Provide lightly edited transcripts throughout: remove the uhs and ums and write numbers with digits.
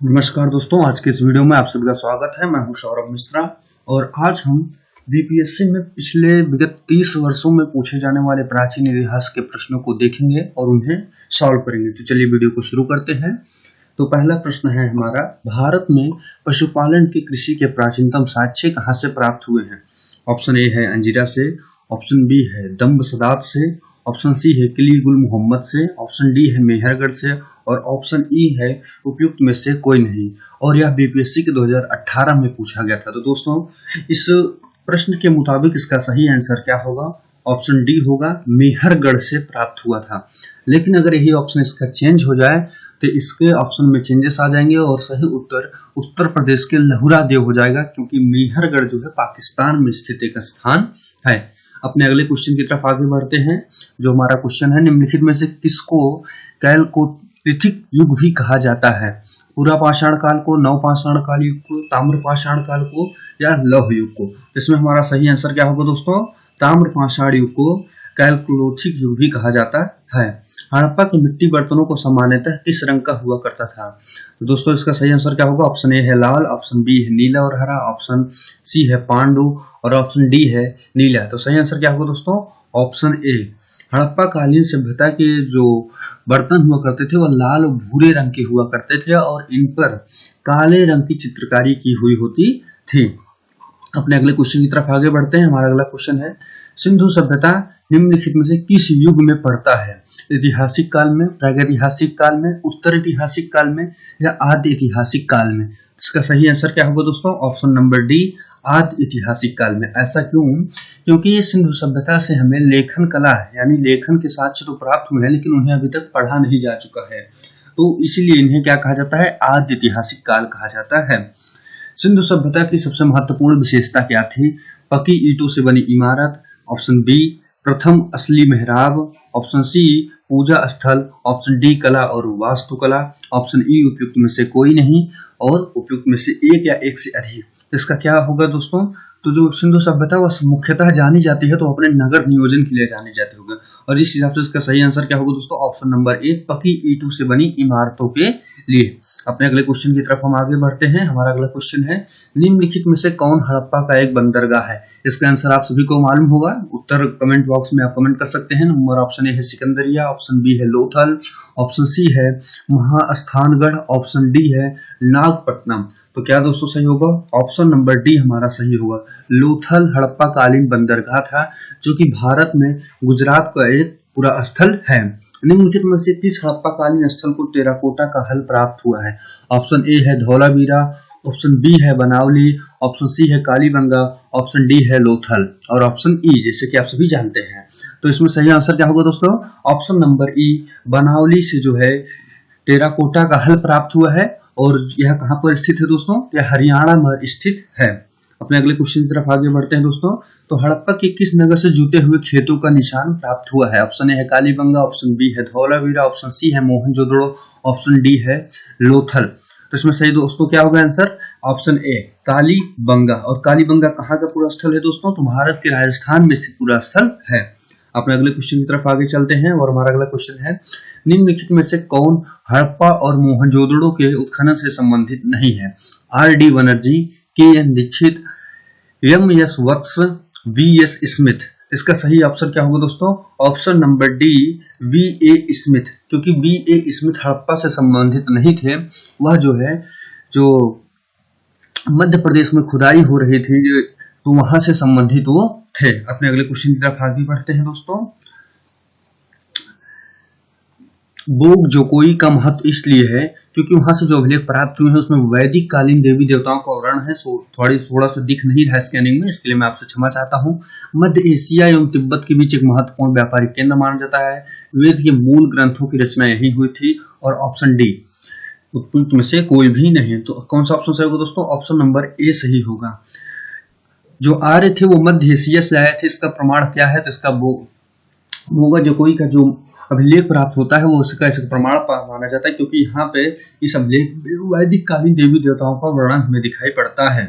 नमस्कार दोस्तों, आज के इस वीडियो में आप सभी का स्वागत है। मैं हूं सौरभ मिश्रा और आज हम बीपीएससी में पिछले विगत 30 वर्षों में पूछे जाने वाले प्राचीन इतिहास के प्रश्नों को देखेंगे और उन्हें सॉल्व करेंगे। तो चलिए वीडियो को शुरू करते हैं। तो पहला प्रश्न है हमारा, भारत में पशुपालन की कृषि के प्राचीनतम साक्ष्य कहाँ से प्राप्त हुए हैं? ऑप्शन ए है अंजीरा से, ऑप्शन बी है दम्बसदात से, ऑप्शन सी है किली-गुल मोहम्मद से, ऑप्शन डी है मेहरगढ़ से और ऑप्शन ई है उपयुक्त में से कोई नहीं। और यह बीपीएससी के 2018 में पूछा गया था। तो दोस्तों, इस प्रश्न के मुताबिक इसका सही आंसर क्या होगा? ऑप्शन डी होगा, मेहरगढ़ से प्राप्त हुआ था। लेकिन अगर यही ऑप्शन इसका चेंज हो जाए तो इसके ऑप्शन में चेंजेस आ जाएंगे और सही उत्तर उत्तर प्रदेश के लहुरा देव हो जाएगा, क्योंकि मेहरगढ़ जो है पाकिस्तान में स्थित एक स्थान है। अपने अगले क्वेश्चन की तरफ आगे बढ़ते हैं। जो हमारा क्वेश्चन है, निम्नलिखित में से किसको कैलकोलिथिक युग भी कहा जाता है? पूरा पाषाण काल को, नवपाषाण काल युग को, ताम्र पाषाण काल को या लौह युग को? इसमें हमारा सही आंसर क्या होगा दोस्तों? ताम्र पाषाण युग को कैलकोलिथिक युग भी कहा जाता है। हड़प्पा के मिट्टी बर्तनों को सामान्यतः किस रंग का हुआ करता था? तो दोस्तों, इसका सही आंसर क्या होगा? ऑप्शन ए है लाल, ऑप्शन बी है नीला और हरा, ऑप्शन सी है पांडु और ऑप्शन डी है नीला। तो सही आंसर क्या होगा दोस्तों? ऑप्शन ए। हड़प्पा कालीन सभ्यता के जो बर्तन हुआ करते थे वह लाल और भूरे रंग के हुआ करते थे और इन पर काले रंग की चित्रकारी की हुई होती थी। अपने अगले क्वेश्चन की तरफ आगे बढ़ते हैं। हमारा अगला क्वेश्चन है, सिंधु सभ्यता निम्नलिखित में से किस युग में पड़ता है? ऐतिहासिक काल में, प्रागैतिहासिक काल में, उत्तर ऐतिहासिक काल में या आदि ऐतिहासिक काल में? इसका सही आंसर क्या होगा दोस्तों? ऑप्शन नंबर डी, आदि ऐतिहासिक काल में। ऐसा क्यों? क्योंकि ये सिंधु सभ्यता से हमें लेखन कला है, यानी लेखन के साक्ष्य तो प्राप्त हुए हैं लेकिन उन्हें अभी तक पढ़ा नहीं जा चुका है, तो इसीलिए इन्हें क्या कहा जाता है? आदि ऐतिहासिक काल कहा जाता है। सिंधु सभ्यता की सबसे महत्वपूर्ण विशेषता क्या थी? पकी ईंटों से बनी इमारत, ऑप्शन बी प्रथम असली मेहराब, ऑप्शन सी पूजा स्थल, ऑप्शन डी कला और वास्तुकला, ऑप्शन ई उपयुक्त में से कोई नहीं और उपयुक्त में से एक या एक से अधिक। इसका क्या होगा दोस्तों? तो जो सिंधु सभ्यता वह मुख्यतः जानी जाती है तो अपने नगर नियोजन के लिए जानी जाती होगी, और इस हिसाब से इसका सही आंसर क्या होगा दोस्तों? ऑप्शन नंबर ए, पकी ईंटों से बनी इमारतों के लिए। अपने अगले क्वेश्चन की तरफ हम आगे बढ़ते हैं। हमारा अगला क्वेश्चन है, निम्नलिखित में से कौन हड़प्पा का एक बंदरगाह है? इसका आंसर आप सभी को मालूम होगा, उत्तर कमेंट बॉक्स में आप कमेंट कर सकते हैं। नंबर ऑप्शन ए है सिकंदरिया, ऑप्शन बी है लोथल, ऑप्शन सी है महास्थानगढ़, ऑप्शन डी है नागपट्टनम। तो क्या दोस्तों सही होगा? ऑप्शन नंबर डी हमारा सही होगा। लोथल हड़प्पा कालीन बंदरगाह था जो कि भारत में गुजरात का एक पूरा स्थल है। निम्नलिखित में से किस हड़प्पा कालीन स्थल को टेराकोटा का हल प्राप्त हुआ है? ऑप्शन ए है धौलावीरा, ऑप्शन बी है बनावली, ऑप्शन सी है कालीबंगा, ऑप्शन डी है लोथल और ऑप्शन ई जैसे कि आप सभी जानते हैं। तो इसमें सही आंसर क्या होगा दोस्तों? ऑप्शन नंबर ई, बनावली से जो है टेराकोटा का हल प्राप्त हुआ है। और यह कहां पर स्थित है दोस्तों? यह हरियाणा में स्थित है। अपने अगले क्वेश्चन की तरफ आगे बढ़ते हैं दोस्तों। तो हड़प्पा के किस नगर से जुटे हुए खेतों का निशान प्राप्त हुआ है? ऑप्शन ए है कालीबंगा, ऑप्शन बी है धौलावीरा, ऑप्शन सी है मोहनजोदड़ो, ऑप्शन डी है लोथल। तो इसमें सही दोस्तों क्या होगा आंसर? Option A, Kalibangan. और कालीबंगा कहाँ का पूरा स्थल है दोस्तों? तो भारत के राजस्थान में स्थित पूरा स्थल है। अपने अगले क्वेश्चन की तरफ आगे चलते हैं और हमारा अगला क्वेश्चन है, निम्नलिखित में से कौन हड़प्पा और मोहनजोदड़ो के उत्खनन से संबंधित नहीं है? आर डी बनर्जी, के एन दीक्षित, एम एस वत्स, वी एस स्मिथ। इसका सही ऑप्शन क्या होगा दोस्तों? Option number D, V A Smith. क्योंकि वी ए स्मिथ हड़प्पा से संबंधित नहीं थे, वह जो है जो मध्य प्रदेश में खुदाई हो रही थी तो वहां से संबंधित वो थे। अपने अगले क्वेश्चन की तरफ आगे बढ़ते हैं दोस्तों। बोग जोकोई का महत्व इसलिए है क्योंकि वहां से जो अभिलेख प्राप्त हुए हैं उसमें वैदिक कालीन देवी देवताओं का वर्णन है। थोड़ा सा दिख नहीं रहा स्कैनिंग में, इसके लिए मैं आपसे क्षमा चाहता हूँ। मध्य एशिया एवं तिब्बत के बीच एक महत्वपूर्ण व्यापारिक केंद्र माना जाता है। वेद के मूल ग्रंथों की रचना यही हुई थी। और ऑप्शन डी उपयुक्त में से कोई भी नहीं। तो कौन सा ऑप्शन सही होगा दोस्तों? ऑप्शन नंबर ए सही होगा। जो आर्य थे वो मध्य एशिया से आए थे, इसका प्रमाण क्या है? तो इसका बोगा जोकोई का जो अभिलेख प्राप्त होता है वो उसका प्रमाण माना जाता है, क्योंकि यहाँ पे इस अभिलेख में वैदिक कालीन देवी देवताओं का वर्णन हमें दिखाई पड़ता है।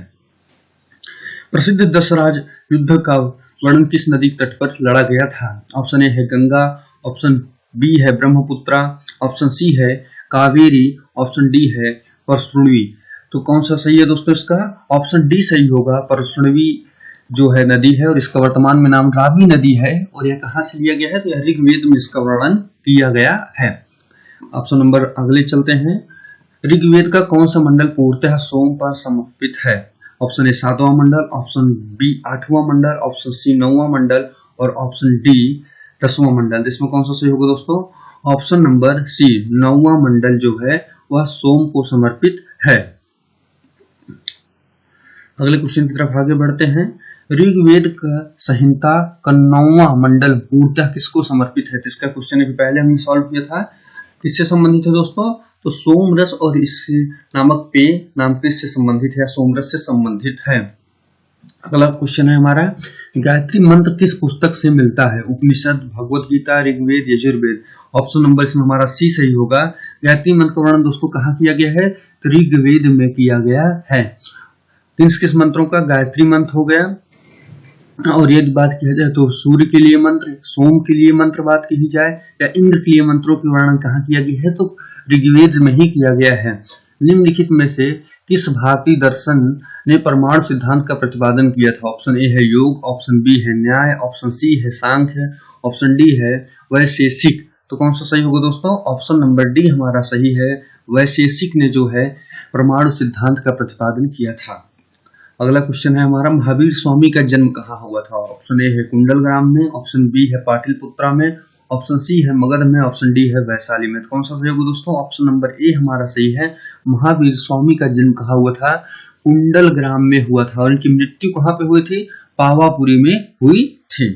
प्रसिद्ध दशराज युद्ध का वर्णन किस नदी तट पर लड़ा गया था? ऑप्शन ए है गंगा, ऑप्शन बी है ब्रह्मपुत्रा, ऑप्शन सी है कावेरी, ऑप्शन डी है परसुणवी। तो कौन सा सही है दोस्तों इसका? ऑप्शन डी सही होगा। परसुणवी जो है नदी है और इसका वर्तमान में नाम रावी नदी है। और यह कहाँ से लिया गया है? तो यह ऋग्वेद में इसका वर्णन किया गया है। ऑप्शन नंबर अगले चलते हैं। ऋग्वेद का कौन सा मंडल पूर्णतः सोम पर समर्पित है? ऑप्शन ए 7वां मंडल, ऑप्शन बी 8वां मंडल, ऑप्शन सी 9वां मंडल और ऑप्शन डी 10वां मंडल। इसमें कौन सा सही होगा दोस्तों? ऑप्शन नंबर सी 9वां मंडल जो है वह सोम को समर्पित है। अगले क्वेश्चन की तरफ आगे बढ़ते हैं। ऋग्वेद का संहिता का 9वां मंडल पूर्णतः किसको समर्पित है? तो इसका क्वेश्चन अभी पहले हमने सॉल्व किया था। किससे संबंधित है दोस्तों? तो सोमरस और इससे नामक पेय नाम किससे संबंधित है? सोमरस से संबंधित है। अगला क्वेश्चन है हमारा, गायत्री मंत्र किस पुस्तक से मिलता है? उपनिषद, भगवत गीता, ऋग्वेद, यजुर्वेद। ऑप्शन नंबर इसमें हमारा सी सही होगा। गायत्री मंत्र का वर्णन दोस्तों कहाँ किया गया है? तो ऋग्वेद में किया गया है। किस किस मंत्रों का? गायत्री मंत्र हो गया, और यदि बात की जाए तो सूर्य के लिए मंत्र, सोम के लिए मंत्र बात की जाए या इंद्र के लिए मंत्रों के वर्णन कहाँ किया गया है? तो ऋग्वेद में ही किया गया है। निम्नलिखित में से किस भारतीय दर्शन ने परमाणु सिद्धांत का प्रतिपादन किया था? ऑप्शन ए है योग, ऑप्शन बी है न्याय, ऑप्शन सी है सांख्य, ऑप्शन डी है वैशेषिक। तो कौन सा सही होगा दोस्तों? ऑप्शन नंबर डी हमारा सही है। वैशेषिक ने जो है परमाणु सिद्धांत का प्रतिपादन किया था। अगला क्वेश्चन है हमारा, महावीर स्वामी का जन्म कहाँ हुआ था? ऑप्शन ए है कुंडलग्राम में, ऑप्शन बी है पाटलिपुत्रा में, ऑप्शन सी है मगध में, ऑप्शन डी है वैशाली में। तो कौन सा सही होगा दोस्तों? ऑप्शन नंबर ए हमारा सही है। महावीर स्वामी का जन्म कहाँ हुआ था? कुंडलग्राम में हुआ था। और इनकी मृत्यु कहाँ पे हुई थी? पावापुरी में हुई थी।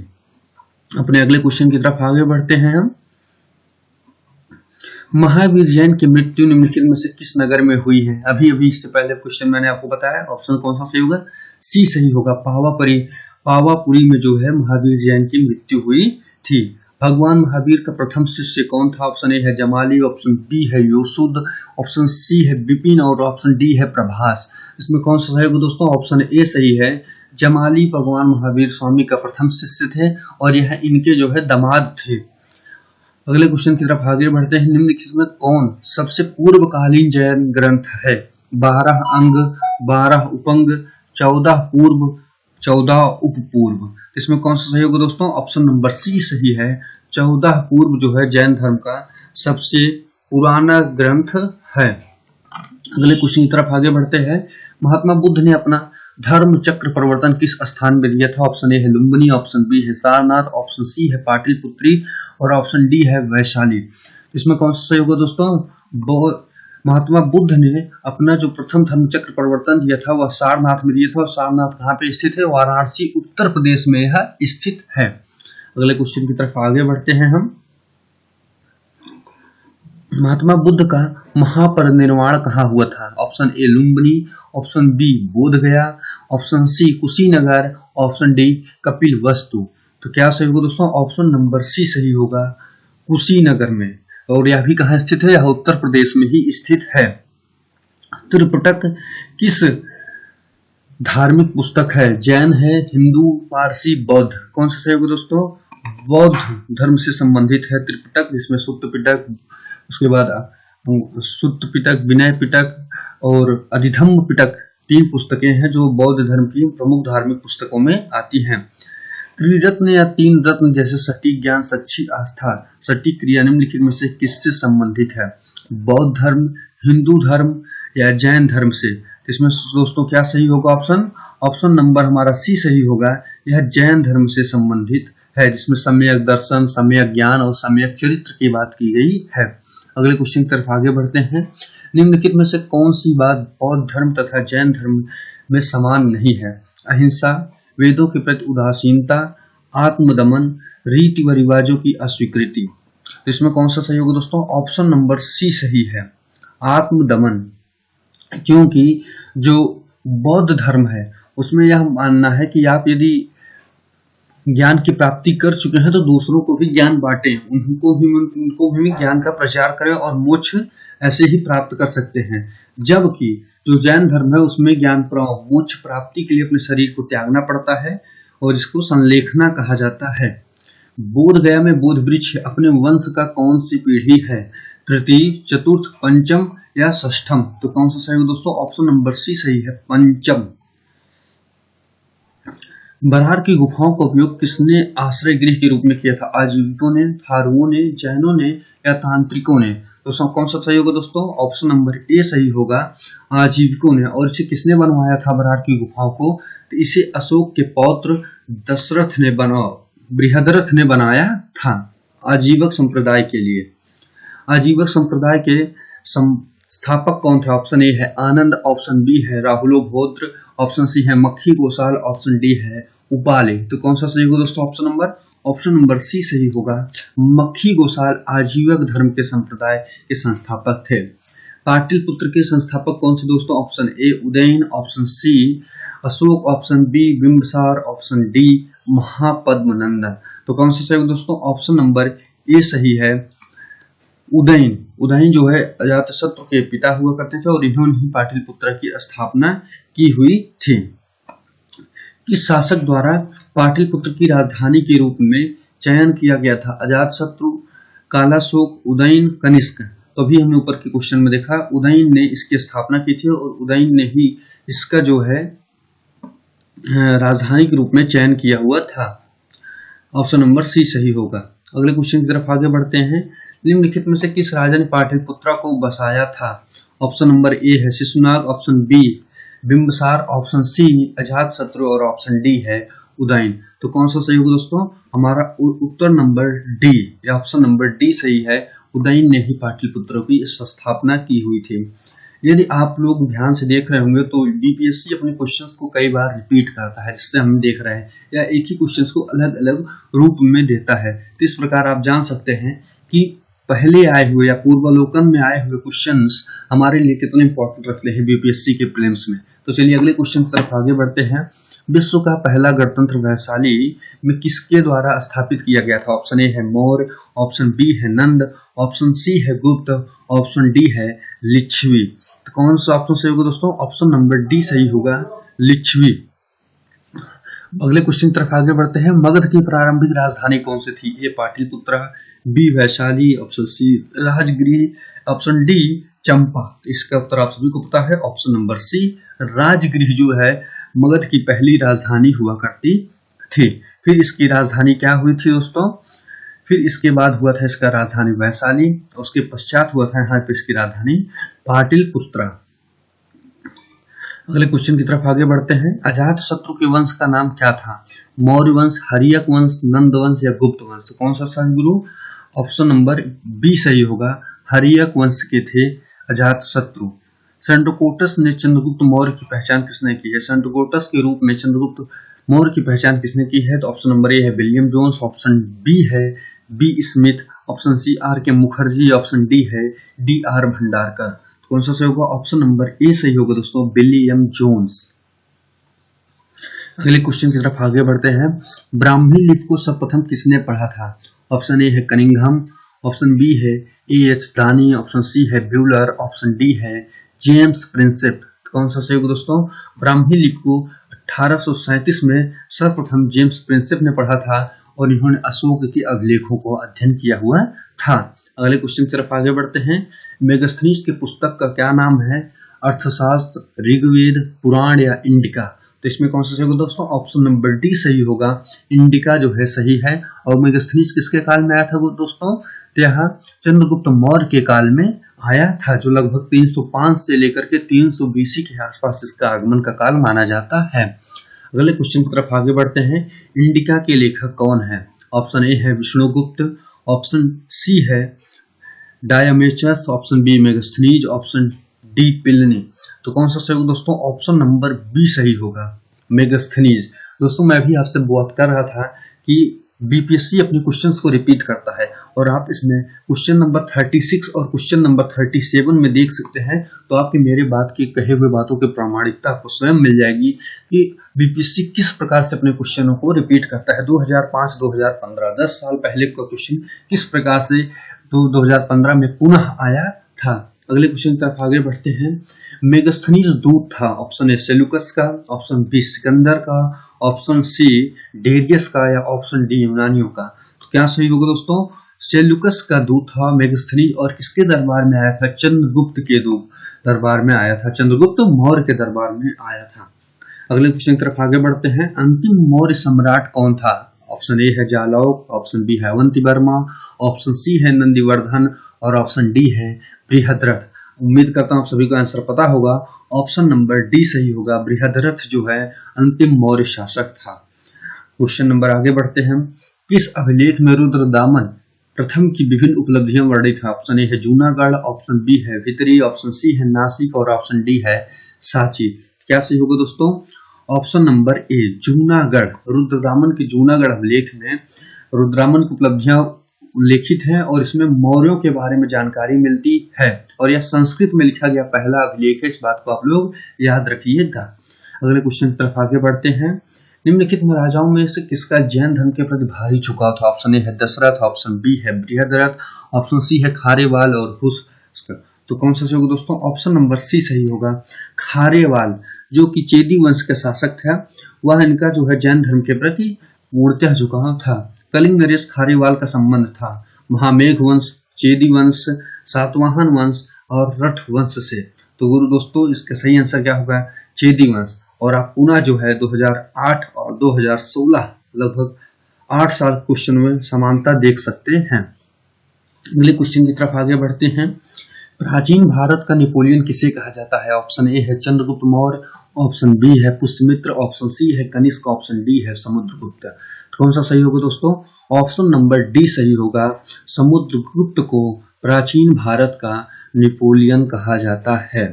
अपने अगले क्वेश्चन की तरफ आगे बढ़ते हैं हम। महावीर जैन की मृत्यु निम्नलिखित में से किस नगर में हुई है? अभी अभी इससे पहले क्वेश्चन मैंने आपको बताया। ऑप्शन कौन सा सही होगा? सी सही होगा। पावापुरी में जो है महावीर जैन की मृत्यु हुई थी। भगवान महावीर का प्रथम शिष्य कौन था? ऑप्शन ए है जमाली, ऑप्शन बी है योशुद्ध, ऑप्शन सी है विपिन और ऑप्शन डी है प्रभास। इसमें कौन सा सही होगा दोस्तों? ऑप्शन ए सही है। जमाली भगवान महावीर स्वामी का प्रथम शिष्य थे और यह इनके जो है दामाद थे। अगले क्वेश्चन की तरफ आगे बढ़ते हैं। निम्नलिखित में कौन सबसे पूर्वकालीन जैन ग्रंथ है? 12 अंग, 12 उपंग, 14 पूर्व, 14 उपपूर्व। इसमें कौन सा सही होगा दोस्तों? ऑप्शन नंबर सी सही है। 14 पूर्व जो है जैन धर्म का सबसे पुराना ग्रंथ है। अगले क्वेश्चन की तरफ आगे बढ़ते हैं। महात्मा बुद्ध ने अपना धर्म चक्र परिवर्तन किस स्थान में दिया था? ऑप्शन ए है लुम्बिनी, ऑप्शन बी है सारनाथ, ऑप्शन सी है पाटलिपुत्री और ऑप्शन डी है वैशाली। इसमें कौन सा सही होगा दोस्तों? महात्मा बुद्ध ने अपना जो प्रथम धर्म चक्र परिवर्तन दिया था वह सारनाथ में दिया था। और सारनाथ कहाँ पे स्थित है? वाराणसी उत्तर प्रदेश में यह स्थित है। अगले क्वेश्चन की तरफ आगे बढ़ते हैं हम। महात्मा बुद्ध का महापरिनिर्वाण कहाँ हुआ था? Option A Lumbini, option B Bodh Gaya, option C Kushinagar, option D Kapilvastu. तो क्या सही होगा दोस्तों? ऑप्शन नंबर सी सही होगा, कुशीनगर में। और यह भी कहाँ स्थित है? यह उत्तर प्रदेश में ही स्थित है। त्रिपिटक किस धार्मिक पुस्तक है? जैन है, हिंदू, पारसी, बौद्ध। कौन सा सही होगा दोस्तों? बौद्ध धर्म से संबंधित है त्रिपिटक, जिसमें सुत्त पिटक, उसके बाद सुत्त पिटक, विनय पिटक और अधिधम्म पिटक 3 पुस्तकें हैं जो बौद्ध धर्म की प्रमुख धार्मिक पुस्तकों में आती हैं। त्रिरत्न या 3 रत्न जैसे सटीक ज्ञान, सच्ची आस्था, सटीक क्रिया निम्नलिखित में से किससे संबंधित है? बौद्ध धर्म, हिंदू धर्म या जैन धर्म से। इसमें दोस्तों क्या सही होगा? ऑप्शन नंबर हमारा सी सही होगा। यह जैन धर्म से संबंधित है, जिसमें सम्यक दर्शन, सम्यक ज्ञान और सम्यक चरित्र की बात की गई है। अगले क्वेश्चन की तरफ आगे बढ़ते हैं। निम्नलिखित में से कौन सी बात बौद्ध धर्म तथा जैन धर्म में समान नहीं है? अहिंसा, वेदों के प्रति उदासीनता, आत्मदमन, रीति व रिवाजों की अस्वीकृति। तो इसमें कौन सा सही होगा दोस्तों? ऑप्शन नंबर सी सही है, आत्मदमन। क्योंकि जो बौद्ध धर्म है उसमें यह मानना है कि आप यदि ज्ञान की प्राप्ति कर चुके हैं तो दूसरों को भी ज्ञान बांटें, उनको भी ज्ञान का प्रचार करें और मोक्ष ऐसे ही प्राप्त कर सकते हैं। जबकि जो जैन धर्म है उसमें मोक्ष प्राप्ति के लिए अपने शरीर को त्यागना पड़ता है और इसको संलेखना कहा जाता है। बोध गया में बोध वृक्ष अपने वंश का कौन सी पीढ़ी है? तृतीय, चतुर्थ, पंचम या षष्ठम? तो कौन सा सही होगा दोस्तों? ऑप्शन नंबर सी सही है, पंचम। बरहार की गुफाओं का उपयोग किसने आश्रय गृह के रूप में किया था? आजीविकों ने, थारुओं ने, जैनों ने या तांत्रिकों ने? तो कौन सा सही होगा दोस्तों? ऑप्शन नंबर ए सही होगा, आजीविकों ने। और इसे किसने बनवाया था बरहार की गुफाओं को? तो इसे अशोक के पौत्र बृहदरथ ने बनाया था, आजीवक संप्रदाय के लिए। आजीवक संप्रदाय के संस्थापक कौन थे? ऑप्शन ए है आनंद, ऑप्शन बी है राहुलोभोद्र, ऑप्शन सी है मक्खी गोसाल, ऑप्शन डी है उपाले। तो कौन सा सही होगा दोस्तों? ऑप्शन नंबर सी सही होगा, मक्खी गोसाल आजीवक धर्म के संप्रदाय के संस्थापक थे। पाटलिपुत्र के संस्थापक कौन से दोस्तों? Option A Udayan, option C Ashok, option B Bimbisara, option D Mahapadmananda. तो कौन सा सही होगा दोस्तों? ऑप्शन नंबर ए सही है, उदयन। उदयन जो है अजातशत्रु के पिता हुआ करते थे और इन्होंने ही पाटलिपुत्र की स्थापना की हुई थी। किस शासक द्वारा पाटलिपुत्र की राजधानी के रूप में चयन किया गया था? अजातशत्रु, कालाशोक, उदयन, कनिष्क? तो अभी हमने ऊपर के क्वेश्चन में देखा उदयन ने इसकी स्थापना की थी और उदयन ने ही इसका जो है राजधानी के रूप में चयन किया हुआ था। ऑप्शन नंबर सी सही होगा। अगले क्वेश्चन की तरफ आगे बढ़ते हैं। निम्नलिखित में से किस राजा ने पाटलिपुत्र को बसाया था? ऑप्शन नंबर ए है Shishunaga, option B Bimbisara, option C Ajatashatru और ऑप्शन डी है उदयन। तो कौन सा सही होगा दोस्तों? हमारा उत्तर नंबर डी या ऑप्शन नंबर डी सही है, उदयन ने ही पाटलिपुत्र की स्थापना की हुई थी। यदि आप लोग ध्यान से देख रहे होंगे तो बीपीएससी अपने क्वेश्चंस को कई बार रिपीट करता है, जिससे हम देख रहे हैं, या एक ही क्वेश्चंस को अलग अलग रूप में देता है। तो इस प्रकार आप जान सकते हैं कि पहले आए हुए या पूर्वावलोकन में आए हुए क्वेश्चंस हमारे लिए कितने इंपॉर्टेंट रखते हैं बीपीएससी के प्रीलिम्स में। तो चलिए अगले क्वेश्चन की तरफ आगे बढ़ते हैं। विश्व का पहला गणतंत्र वैशाली में किसके द्वारा स्थापित किया गया था? ऑप्शन ए है मौर्य, ऑप्शन बी है नंद, ऑप्शन सी है गुप्त, ऑप्शन डी है लिच्छवी। तो कौन सा ऑप्शन सही होगा दोस्तों? ऑप्शन नंबर डी सही होगा, लिच्छवी। अगले क्वेश्चन की तरफ आगे बढ़ते हैं। मगध की प्रारंभिक राजधानी कौन सी थी? A Pataliputra, B Vaishali, option C Rajagriha, option D Champa. तो इसका उत्तर आप सभी को पता है, ऑप्शन नंबर सी राजगृह जो है मगध की पहली राजधानी हुआ करती थी। फिर इसकी राजधानी क्या हुई थी दोस्तों? फिर इसके बाद हुआ था इसका राजधानी वैशाली, उसके पश्चात हुआ था यहाँ पे इसकी राजधानी पाटलिपुत्र। अगले क्वेश्चन की तरफ आगे बढ़ते हैं। अजातशत्रु के वंश का नाम क्या था? मौर्य वंश, हर्यक वंश, नंद वंश या गुप्त वंश? तो कौन सा सही गुरु? ऑप्शन नंबर बी सही होगा, हर्यक वंश के थे अजातशत्रु। सेंड्रोकोटस ने चंद्रगुप्त मौर्य की पहचान किसने की है? सेंड्रोकोटस के रूप में चंद्रगुप्त मौर्य की पहचान किसने की है? तो ऑप्शन नंबर ए है विलियम जोन्स, ऑप्शन बी है B Smith, option C R K Mukherjee, option D है डी आर भंडारकर। तो कौन सा सही होगा? ऑप्शन नंबर ए सही होगा दोस्तों, विलियम जोन्स। अगले क्वेश्चन की तरफ आगे बढ़ते हैं। ब्राह्मी लिपि को सर्वप्रथम किसने पढ़ा था? ऑप्शन ए है कनिंघम, ऑप्शन बी है ए एच दानी, ऑप्शन सी है ब्यूलर, ऑप्शन डी है जेम्स प्रिंसेप। तो कौन सा सही होगा दोस्तों? ब्राह्मी लिपि को 1837 में सर्वप्रथम जेम्स प्रिंसेप ने पढ़ा था और इन्होंने अशोक के अभिलेखों को अध्ययन किया हुआ था। अगले क्वेश्चन की तरफ आगे बढ़ते हैं। मेगास्थनीज की पुस्तक का क्या नाम है? अर्थशास्त्र, ऋग्वेद, पुराण या इंडिका? तो इसमें कौन सा सही होगा दोस्तों? ऑप्शन नंबर डी सही होगा, इंडिका जो है सही है। और मेगास्थनीज किसके काल में आया था दोस्तों? तो यह चंद्रगुप्त मौर्य के काल में आया था, जो लगभग 305 से लेकर के 300 BC के आसपास इसका आगमन का काल माना जाता है। अगले क्वेश्चन की तरफ आगे बढ़ते हैं। इंडिका के लेखक कौन है? ऑप्शन ए है विष्णुगुप्त, ऑप्शन सी है Deimachus, option B Megasthenes, option D Pliny. तो कौन सा सही होगा दोस्तों? ऑप्शन नंबर बी सही होगा, मेगास्थनीज। दोस्तों मैं भी आपसे बात कर रहा था कि बीपीएससी अपने क्वेश्चंस को रिपीट करता है और आप इसमें क्वेश्चन नंबर 36 और क्वेश्चन नंबर 37 में देख सकते हैं। तो आपके मेरे बात की कहे हुए बातों की प्रामाणिकता आपको स्वयं मिल जाएगी कि बीपीएससी किस प्रकार से अपने क्वेश्चनों को रिपीट करता है। 2005, 2015 10 साल पहले का क्वेश्चन किस प्रकार से 2015 में पुनः आया था। अगले क्वेश्चन की तरफ आगे बढ़ते हैं। मेगास्थनीज दूत था, ऑप्शन ए सेल्यूकस का, ऑप्शन बी सिकंदर का, ऑप्शन सी डेरियस का या ऑप्शन डी यूनानियों का? तो क्या सही होगा दोस्तों? सेल्यूकस का दूत था मेगस्थनी और किसके दरबार में आया था? चंद्रगुप्त के दरबार में आया था। चंद्रगुप्त मौर्य के दरबार में आया था। अगले क्वेश्चन की तरफ आगे बढ़ते हैं। अंतिम मौर्य सम्राट कौन था? ऑप्शन ए है जालौक, ऑप्शन बी है अवंती वर्मा, ऑप्शन सी है नंदीवर्धन और ऑप्शन डी है बृहद्रथ। उम्मीद करता हूं आप सभी को आंसर पता होगा। ऑप्शन नंबर डी सही होगा। बृहद्रथ जो है अंतिम मौर्य शासक था। क्वेश्चन नंबर आगे बढ़ते हैं। किस अभिलेख में रुद्रदामन प्रथम की विभिन्न उपलब्धियां वर्णित है? ऑप्शन ए है जूनागढ़, ऑप्शन बी है भितरी, ऑप्शन सी है नासिक और ऑप्शन डी है सांची। क्या सही होगा दोस्तों? ऑप्शन नंबर ए जूनागढ़। रुद्रदामन के जूनागढ़ अभिलेख में रुद्रदामन की उपलब्धियां उल्लेखित हैं और इसमें मौर्यों के बारे में जानकारी मिलती है और यह संस्कृत में लिखा गया पहला अभिलेख है। इस बात को आप लोग याद रखिएगा। अगले क्वेश्चन की तरफ आगे बढ़ते हैं। निम्नलिखित में राजाओं में से किसका जैन धर्म के प्रति भारी झुकाव था? ऑप्शन ए है दशरथ, ऑप्शन बी है बृहद्रथ, ऑप्शन सी है खारेवाल और हुस्न। तो कौन सा होगा दोस्तों? ऑप्शन नंबर सी सही होगा। खारेवाल जो कि चेदी वंश के शासक था, वह इनका जो है जैन धर्म के प्रति पूर्णतः झुकाव था। कलिंग नरेश खारेवाल का संबंध था महामेघ वंश, चेदी वंश, सातवाहन वंश और रठ वंश से। तो गुरु दोस्तों इसका सही आंसर क्या होगा? चेदी वंश। और आप पुनः जो है 2008 और 2016 लगभग 8 साल क्वेश्चन में समानता देख सकते हैं। अगले क्वेश्चन की तरफ आगे बढ़ते हैं। प्राचीन भारत का नेपोलियन किसे कहा जाता है? ऑप्शन ए है चंद्रगुप्त मौर्य, ऑप्शन बी है पुष्यमित्र, ऑप्शन सी है कनिष्क, ऑप्शन डी है समुद्रगुप्त। तो कौन सा सही होगा दोस्तों? ऑप्शन नंबर डी सही होगा। समुद्रगुप्त को प्राचीन भारत का नेपोलियन कहा जाता है।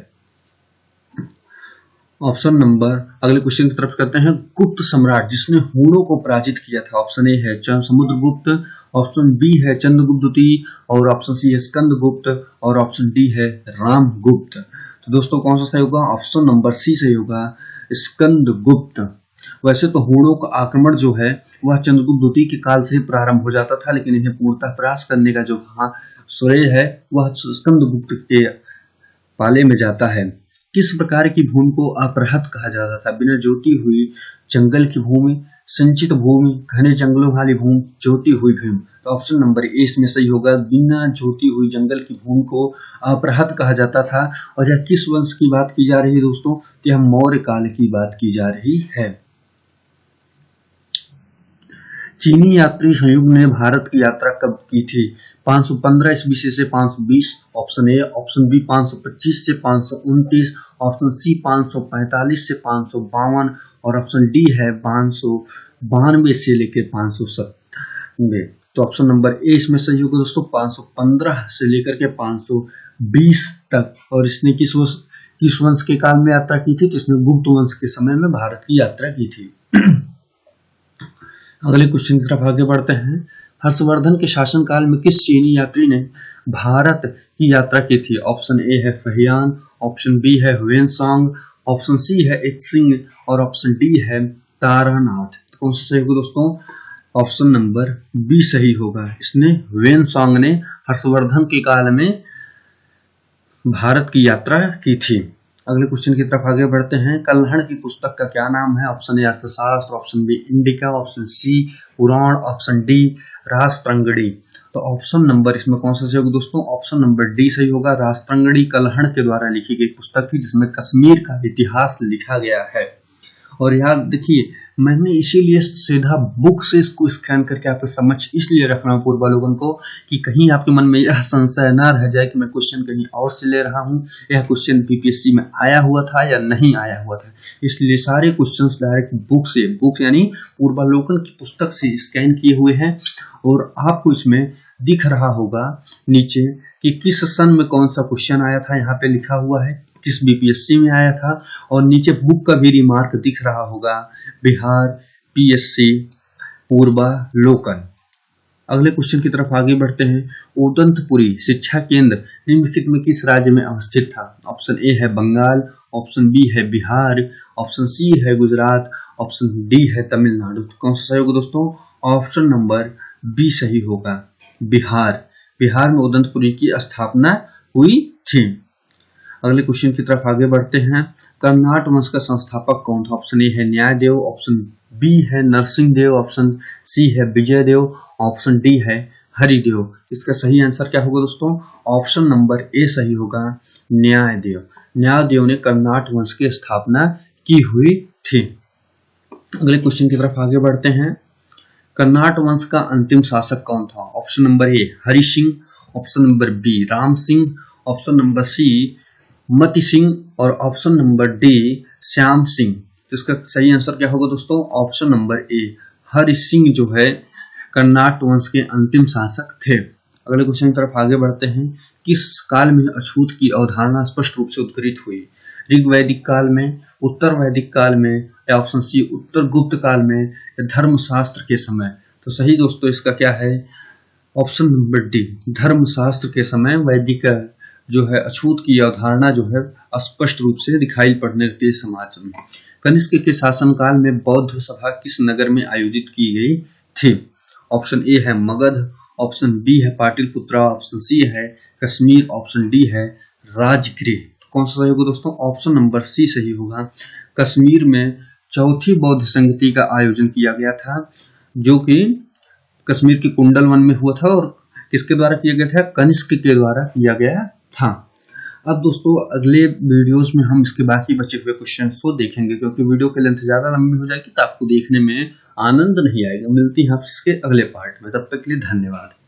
ऑप्शन नंबर अगले क्वेश्चन की तरफ करते हैं। गुप्त सम्राट जिसने हूणों को पराजित किया था? ऑप्शन ए है समुद्रगुप्त, ऑप्शन बी है चंद्रगुप्त द्वितीय और ऑप्शन सी है स्कंदगुप्त और ऑप्शन डी है रामगुप्त। तो दोस्तों कौन सा सही होगा? ऑप्शन नंबर सी सही होगा, स्कंदगुप्त। वैसे तो हूणों का आक्रमण जो है वह चंद्रगुप्त द्वितीय के काल से ही प्रारंभ हो जाता था, लेकिन इन्हें पूर्णतः परास्त करने का जो श्रेय है वह स्कंदगुप्त के पाले में जाता है। किस प्रकार की भूमि को अपरहत कहा जाता था? बिना जोती हुई जंगल की भूमि, संचित भूमि, घने जंगलों वाली भूमि, जोती हुई भूमि। तो ऑप्शन नंबर ए इसमें सही होगा। बिना जोती हुई जंगल की भूमि को अपरहत कहा जाता था। और यह किस वंश की बात की जा रही है दोस्तों? यह मौर्य काल की बात की जा रही है। चीनी यात्री संयुग ने भारत की यात्रा कब की थी? 515 ईस्वी से 520, ऑप्शन ए, ऑप्शन बी 525 से 529, ऑप्शन सी 545 से 552 और ऑप्शन डी है 592 से लेकर 597। तो ऑप्शन नंबर ए इसमें सही होगा दोस्तों, 515 से लेकर के 520 तक। और इसने किस वंश के काल में यात्रा की थी? तो इसने गुप्त वंश के समय में भारत की यात्रा की थी। अगले क्वेश्चन की तरफ आगे बढ़ते हैं। हर्षवर्धन के शासनकाल में किस चीनी यात्री ने भारत की यात्रा की थी? ऑप्शन ए है फहियान, ऑप्शन बी है हुएनसांग, ऑप्शन सी है इत्सिंग और ऑप्शन डी है तारानाथ। तो कौन सा सही होगा दोस्तों? ऑप्शन नंबर बी सही होगा। इसने हुएनसांग ने हर्षवर्धन के काल में भारत की यात्रा की थी। अगले क्वेश्चन की तरफ आगे बढ़ते हैं। कल्हण की पुस्तक का क्या नाम है? Option A Arthashastra, option B Indica, option C Purana, option D राष्ट्रंगड़ी। तो ऑप्शन नंबर इसमें कौन सा सही होगा दोस्तों? ऑप्शन नंबर डी सही होगा। राष्ट्रंगड़ी कल्हण के द्वारा लिखी गई पुस्तक थी जिसमें कश्मीर का इतिहास लिखा गया है। और यार देखिए, मैंने इसीलिए सीधा बुक से इसको स्कैन करके आपके समझ इसलिए रख रहा हूँ पूर्वावलोकन को, कि कहीं आपके मन में यह संशय ना रह जाए कि मैं क्वेश्चन कहीं और से ले रहा हूँ, यह क्वेश्चन बीपीएससी में आया हुआ था या नहीं आया हुआ था। इसलिए सारे क्वेश्चंस डायरेक्ट बुक यानी पूर्वावलोकन की पुस्तक से स्कैन किए हुए हैं। और आपको इसमें दिख रहा होगा नीचे कि किस सन में कौन सा क्वेश्चन आया था, यहाँ पे लिखा हुआ है किस बीपीएससी में आया था। और नीचे बुक का भी रिमार्क दिख रहा होगा, बिहार पीएससी पूर्वावलोकन। अगले क्वेश्चन की तरफ आगे बढ़ते हैं। उदंतपुरी शिक्षा केंद्र निम्नलिखित में किस राज्य में अवस्थित था? ऑप्शन ए है बंगाल, ऑप्शन बी है बिहार, ऑप्शन सी है गुजरात, ऑप्शन डी है तमिलनाडु। तो कौन सा सही होगा दोस्तों? ऑप्शन नंबर बी सही होगा, बिहार। बिहार में उदंतपुरी की स्थापना हुई थी। अगले क्वेश्चन की तरफ आगे बढ़ते हैं। कर्नाट वंश का संस्थापक कौन था? ऑप्शन ए है न्यायदेव, ऑप्शन बी है नरसिंह देव, ऑप्शन सी है विजय देव, ऑप्शन डी है हरिदेव। इसका सही आंसर क्या होगा दोस्तों? ऑप्शन नंबर ए सही होगा, न्यायदेव। न्यायदेव ने कर्नाट वंश की स्थापना की हुई थी। अगले क्वेश्चन की तरफ आगे बढ़ते हैं। कर्नाट वंश का अंतिम शासक कौन था? Option number A Hari Singh, option number B Ram Singh, option number C Mati Singh और option number D Shyam Singh. तो इसका सही आंसर क्या होगा दोस्तों? Option number A Hari Singh जो है कर्नाट वंश के अंतिम शासक थे। अगले क्वेश्चन की तरफ आगे बढ़ते हैं। किस काल में अछूत की अवधारणा स्पष्ट रूप से उद्घटित हुई? ऋग वैदिक काल में, उत्तर वैदिक काल में, या ऑप्शन सी उत्तर गुप्त काल में, या धर्मशास्त्र के समय? तो सही दोस्तों इसका क्या है? ऑप्शन नंबर डी धर्मशास्त्र के समय वैदिक जो है अछूत की अवधारणा जो है स्पष्ट रूप से दिखाई पड़ने के समाज में। कनिष्क के शासनकाल में बौद्ध सभा किस नगर में आयोजित की गई थी? ऑप्शन ए है मगध, ऑप्शन बी है पाटलिपुत्रा, ऑप्शन सी है कश्मीर, ऑप्शन डी है राजगृह। तो कौन सा सही होगा दोस्तों? ऑप्शन नंबर सी सही होगा। कश्मीर में चौथी बौद्ध संगति का आयोजन किया गया था, जो कि कश्मीर के कुंडल वन में हुआ था और किसके द्वारा किया गया था? कनिष्क के द्वारा किया गया था। अब दोस्तों अगले वीडियोस में हम इसके बाकी बचे हुए क्वेश्चंस को देखेंगे, क्योंकि वीडियो की लेंथ ज्यादा लंबी हो जाएगी तो आपको देखने में आनंद नहीं आएगा। मिलती है आपसे इसके अगले पार्ट में, तब तक के लिए धन्यवाद।